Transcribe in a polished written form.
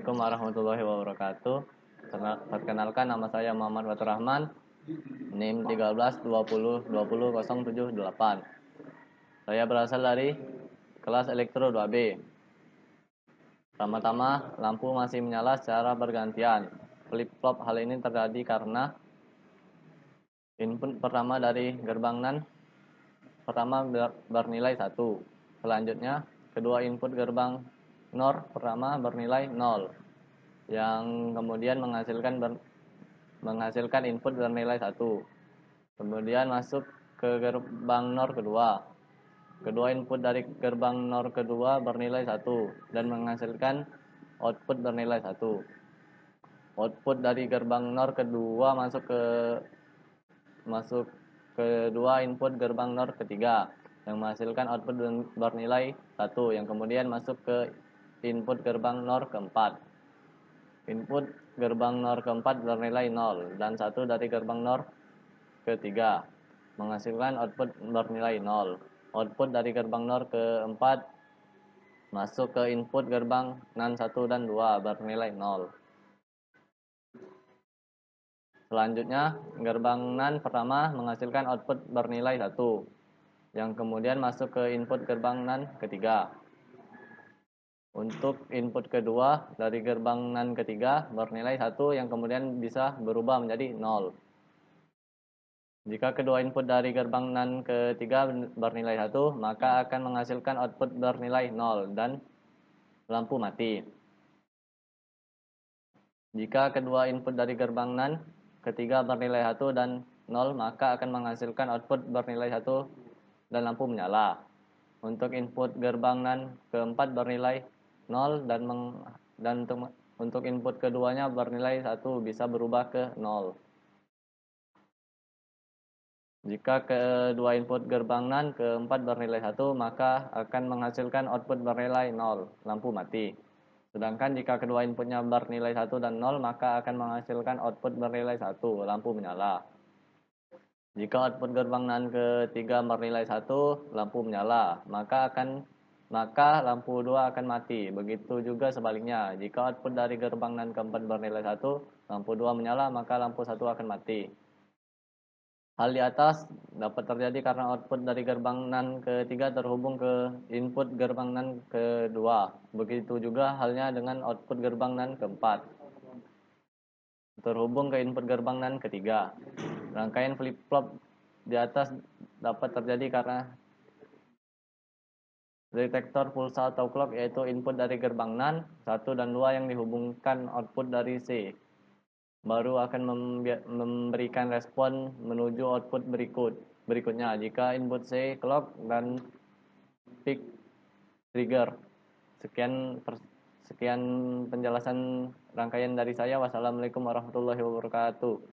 Assalamualaikum warahmatullahi wabarakatuh. Perkenalkan, nama saya Muhammad Fatur Rahman, NIM 1320200778. Saya berasal dari kelas elektro 2B. Pertama-tama, lampu masih menyala secara bergantian. Flip-flop hal ini terjadi karena input pertama dari gerbang NAND pertama bernilai 1. Selanjutnya, kedua input gerbang NOR pertama bernilai 0, yang kemudian menghasilkan input bernilai 1. Kemudian masuk ke gerbang NOR kedua. Kedua input dari gerbang NOR kedua bernilai 1 dan menghasilkan output bernilai 1. Output dari gerbang NOR kedua masuk kedua input gerbang NOR ketiga yang menghasilkan output bernilai 1 yang kemudian masuk ke input gerbang NOR keempat. Input gerbang NOR keempat bernilai 0 dan 1 dari gerbang NOR ketiga menghasilkan output bernilai 0. Output dari gerbang NOR keempat masuk ke input gerbang NAND 1 dan 2 bernilai 0. Selanjutnya, gerbang NAND pertama menghasilkan output bernilai 1, yang kemudian masuk ke input gerbang NAND ketiga. Untuk input kedua dari gerbang NAND ketiga bernilai 1 yang kemudian bisa berubah menjadi 0. Jika kedua input dari gerbang NAND ketiga bernilai 1, maka akan menghasilkan output bernilai 0 dan lampu mati. Jika kedua input dari gerbang NAND ketiga bernilai 1 dan 0, maka akan menghasilkan output bernilai 1 dan lampu menyala. Untuk input gerbang NAND keempat bernilai 0 dan untuk input keduanya bernilai 1 bisa berubah ke 0. Jika kedua input gerbang NAND keempat bernilai 1, maka akan menghasilkan output bernilai 0, lampu mati. Sedangkan jika kedua inputnya bernilai 1 dan 0, maka akan menghasilkan output bernilai 1, lampu menyala. Jika output gerbang NAND ketiga bernilai 1, lampu menyala, maka lampu 2 akan mati. Begitu juga sebaliknya, jika output dari gerbang NAND keempat bernilai 1, lampu 2 menyala, maka lampu 1 akan mati. Hal di atas dapat terjadi karena output dari gerbang NAND ketiga terhubung ke input gerbang NAND kedua. Begitu juga halnya dengan output gerbang NAND keempat terhubung ke input gerbang NAND ketiga. Rangkaian flip-flop di atas dapat terjadi karena detektor pulsa atau clock, yaitu input dari gerbang NAND 1 dan 2 yang dihubungkan output dari C, baru akan memberikan respon menuju output berikutnya jika input C clock dan peak trigger. Sekian penjelasan rangkaian dari saya. Wassalamualaikum warahmatullahi wabarakatuh.